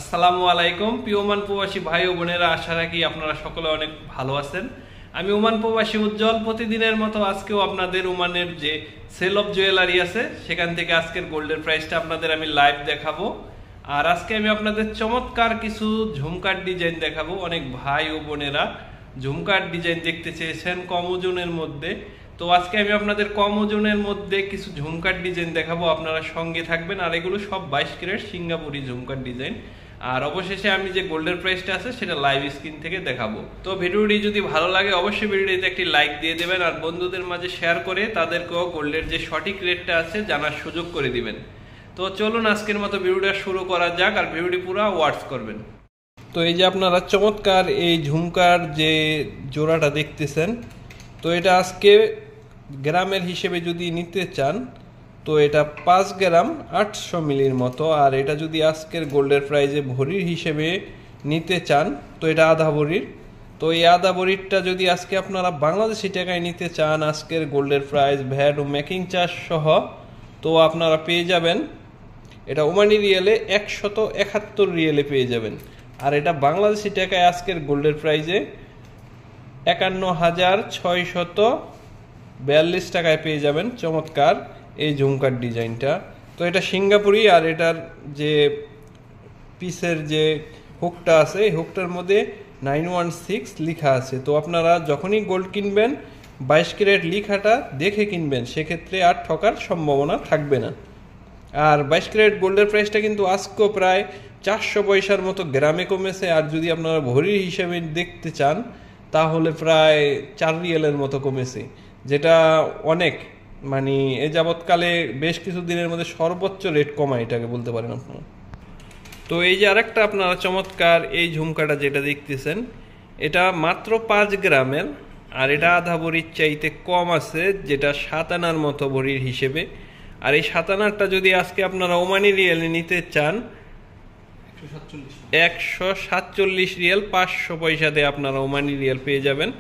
আসসালামু আলাইকুম প্রিয় ওমান প্রবাসী ভাই ও বোনেরা, আশা রাখি আপনারা সকলে অনেক ভালো আছেন। আমি ওমান প্রবাসী উজ্জ্বল প্রতিদিনের মতো আজকেও আপনাদের ওমানের যে সেল অফ জুয়েলারি আছে সেখান থেকে আজকের গোল্ডের প্রাইসটা আপনাদের আমি লাইভ দেখাবো। আর আজকে আমি আপনাদের চমৎকার কিছু ঝুমকার ডিজাইন দেখাবো। অনেক ভাই ও বোনেরা ঝুমকার ডিজাইন দেখতে চেয়েছেন কম ওজনের মধ্যে, তো আজকে আমি আপনাদের কম ওজনের মধ্যে কিছু ঝুমকার ডিজাইন দেখাবো, আপনারা সঙ্গে থাকবেন। আর এগুলো সব 22 ক্যারেট সিঙ্গাপুরি ঝুমকার ডিজাইন। আর অবশেষে আমি যে গোল্ডের প্রাইসটা আছে সেটা লাইভ স্ক্রিন থেকে দেখাবো। তো ভিডিওটি যদি ভালো লাগে অবশ্যই ভিডিওটিতে একটি লাইক দিয়ে দেবেন আর বন্ধুদের মাঝে শেয়ার করে তাদেরকেও গোল্ডের যে সঠিক রেটটা আছে জানার সুযোগ করে দিবেন। তো চলুন আজকের মতো ভিডিওটা শুরু করা যাক, আর ভিডিওটি পুরো ওয়াচ করবেন। তো এই যে আপনারা চমৎকার এই ঝুমকার যে জোড়াটা দেখতেছেন, তো এটা আজকে গ্রামের হিসেবে যদি নিতে চান তো এটা 5 গ্রাম 800 মিলির মতো। আর এটা যদি আজকের গোল্ডের প্রাইজে ভরির হিসেবে নিতে চান তো এটা আধা ভরির। তো এই আধা ভরিরটা যদি আজকে আপনারা বাংলাদেশি টাকায় নিতে চান আজকের গোল্ডের প্রাইস ভ্যাট ও মেকিং চার্জ সহ, তো আপনারা পেয়ে যাবেন এটা ওমানি রিয়েলে 171 রিয়েলে পেয়ে যাবেন। আর এটা বাংলাদেশি টাকায় আজকের গোল্ডের প্রাইজে 51,642 টাকায় পেয়ে যাবেন চমৎকার এই ঝুমকার ডিজাইনটা। তো এটা সিঙ্গাপুরি, আর এটার যে পিসের যে হুকটা আছে এই হুকটার মধ্যে 916 লেখা আছে। তো আপনারা যখনই গোল্ড কিনবেন 22 ক্যারেট লেখাটা দেখে কিনবেন, সেক্ষেত্রে আর ঠকার সম্ভাবনা থাকবে না। আর 22 ক্যারেট গোল্ডের প্রাইসটা কিন্তু আজকেও প্রায় 400 পয়সার মতো গ্রামে কমেছে। আর যদি আপনারা ভরির হিসেবে দেখতে চান তাহলে প্রায় 4 রিয়েলের মতো কমেছে, যেটা অনেক, মানে এ যাবৎকালে বেশ কিছু দিনের মধ্যে সর্বোচ্চ রেট কমা এটাকে বলতে পারেন আপনারা। তো এই যে আরেকটা আপনারা চমৎকার এই ঝুমকাটা যেটা দেখতেছেন এটা মাত্র 5 গ্রামের, আর এটা আধা ভরির চাইতে কম আছে, যেটা 7 আনার মতো ভরির হিসেবে। আর এই 7 আনারটা যদি আজকে আপনারা ওমানি রিয়েলে নিতে চান 147 রিয়েল 500 পয়সাতে আপনারা ওমানি রিয়েল পেয়ে যাবেন।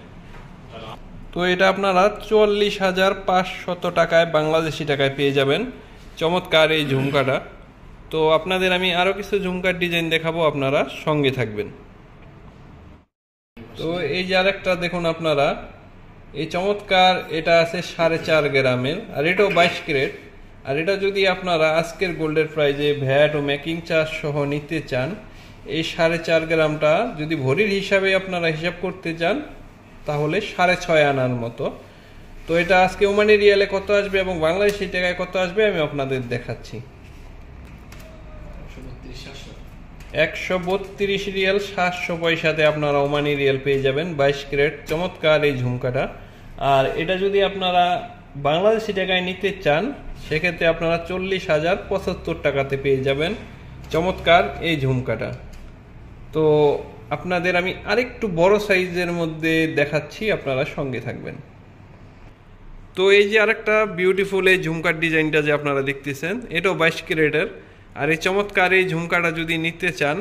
তো এটা আপনারা 40,500 টাকায় বাংলাদেশি টাকায় পেয়ে যাবেন চমৎকার এই ঝুমকাটা। তো আপনাদের আমি আরো কিছু ঝুমকার ডিজাইন দেখাবো, আপনারা সঙ্গে থাকবেন। তো এই যে আরেকটা দেখুন আপনারা এই চমৎকার, এটা আছে 4.5 গ্রামের, আর এটাও 22 ক্যারেট। আর এটা যদি আপনারা আজকের গোল্ডের প্রাইজে ভ্যাট ও মেকিং চার্জ সহ নিতে চান এই 4.5 গ্রামটা যদি ভরির হিসাবে আপনারা হিসাব করতে চান তাহলে 6.5 আনার মতো। তো এটা আজকে ওমানি রিয়ালে কত আসবে এবং বাংলাদেশি টাকায় কত আসবে আমি আপনাদের দেখাচ্ছি। 132 রিয়াল 700 পয়সাতে আপনারা ওমানি রিয়াল পেয়ে যাবেন 22 ক্যারেট চমৎকার এই ঝুমকাটা। আর এটা যদি আপনারা বাংলাদেশি টাকায় নিতে চান সেক্ষেত্রে আপনারা 40,075 টাকাতে পেয়ে যাবেন চমৎকার এই ঝুমকাটা। তো আপনাদের আমি আরেকটু বড় সাইজের মধ্যে দেখাচ্ছি, আপনারা সঙ্গে থাকবেন। তো এই যে আরেকটা বিউটিফুল এই ঝুমকার ডিজাইনটা যে আপনারা দেখতেছেন এটাও 22 ক্যারেটের। আর এই চমৎকার এই ঝুমকাটা যদি নিতে চান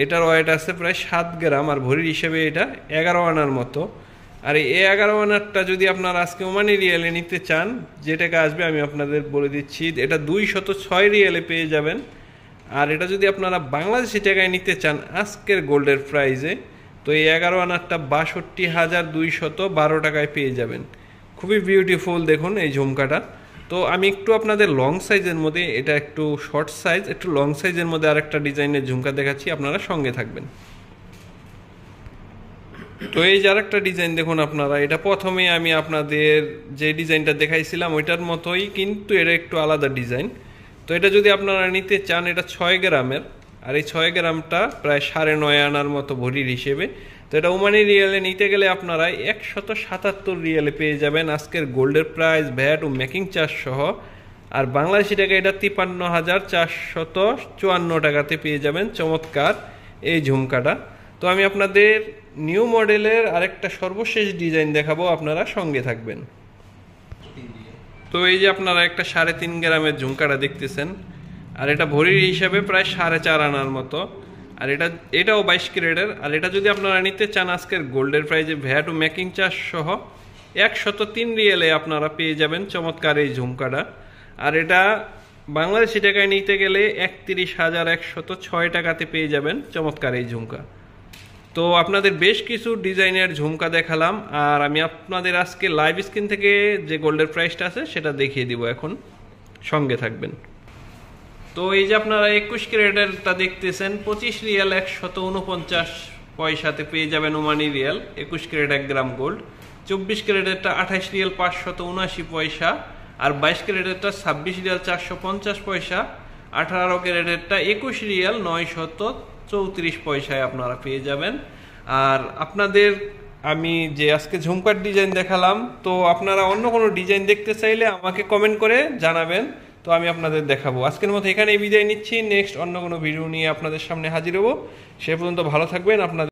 এটার ওয়েট আছে প্রায় 7 গ্রাম, আর ভরির হিসেবে এটা 11 আনার মতো। আর এই 11 আনারটা যদি আপনারা আজকে ওমানি রিয়েলে নিতে চান যে টাকা আসবে আমি আপনাদের বলে দিচ্ছি, এটা 206 রিয়েলে পেয়ে যাবেন। আর এটা যদি আপনারা বাংলাদেশি টাকায় নিতে চান আজকের গোল্ডের প্রাইজে তো এই 11 আনারটা 62,212 টাকায় পেয়ে যাবেন। খুবই বিউটিফুল দেখুন এই ঝুমকাটা। তো আমি একটু আপনাদের লং সাইজের মধ্যে, এটা একটু শর্ট সাইজ, একটু লং সাইজের মধ্যে আরেকটা ডিজাইনের ঝুমকা দেখাচ্ছি, আপনারা সঙ্গে থাকবেন। তো এই যে আরেকটা ডিজাইন দেখুন আপনারা, এটা প্রথমে আমি আপনাদের যে ডিজাইনটা দেখাইছিলাম ওইটার মতোই, কিন্তু এটা একটু আলাদা ডিজাইন। তো এটা যদি আপনারা নিতে চান এটা 6 গ্রামের, আর এই 6 গ্রামটা প্রায় 9.5 আনার মতো ভরির হিসেবে। তো এটা ওমানি রিয়েলে নিতে গেলে আপনারা 177 রিয়েলে পেয়ে যাবেন আজকের গোল্ডের প্রাইস ভ্যাট ও মেকিং চার্জ সহ। আর বাংলাদেশি টাকা এটা 53,454 টাকাতে পেয়ে যাবেন চমৎকার এই ঝুমকাটা। তো আমি আপনাদের নিউ মডেলের আরেকটা সর্বশেষ ডিজাইন দেখাবো, আপনারা সঙ্গে থাকবেন। তো এই যে আপনারা একটা 3.5 গ্রামের ঝুমকাটা দেখতেছেন, আর এটা ভরির হিসাবে প্রায় 4.5 আনার মতো। আর এটাও 22 ক্যারেটের। আর এটা যদি আপনারা নিতে চান আজকের গোল্ডের প্রাইজে ভ্যাট ও মেকিং চার্জ সহ 103 রিয়েলে আপনারা পেয়ে যাবেন চমৎকার এই ঝুমকাটা। আর এটা বাংলাদেশি টাকায় নিতে গেলে 31,106 টাকাতে পেয়ে যাবেন চমৎকার এই ঝুমকা। তো আপনাদের বেশ কিছু ডিজাইনের ঝুমকা দেখালাম, আর আমি আপনাদের আজকে লাইভ স্ক্রিন থেকে যে গোল্ডের প্রাইসটা আছে সেটা দেখিয়ে দিব, এখন সঙ্গে থাকবেন। তো এই যে আপনারা 21 ক্যারেটেরটা দেখতেছেন 25 রিয়াল 149 পয়সাতে পেয়ে যাবেন Omani riyal 21 carat 1 gram gold. 24 ক্যারেটেরটা 28 রিয়াল 579 পয়সা, আর 22 ক্যারেটেরটা 26 রিয়াল 450 পয়সা, 18 ক্যারেটেরটা 21 রিয়াল 934 পয়সায় আপনারা পেয়ে যাবেন। আর আপনাদের আমি যে আজকে ঝুমকার ডিজাইন দেখালাম, তো আপনারা অন্য কোনো ডিজাইন দেখতে চাইলে আমাকে কমেন্ট করে জানাবেন, তো আমি আপনাদের দেখাবো। আজকের মতো এখানেই বিদায় নিচ্ছি, নেক্সট অন্য কোনো ভিডিও নিয়ে আপনাদের সামনে হাজির হব। সে পর্যন্ত ভালো থাকবেন। আপনাদের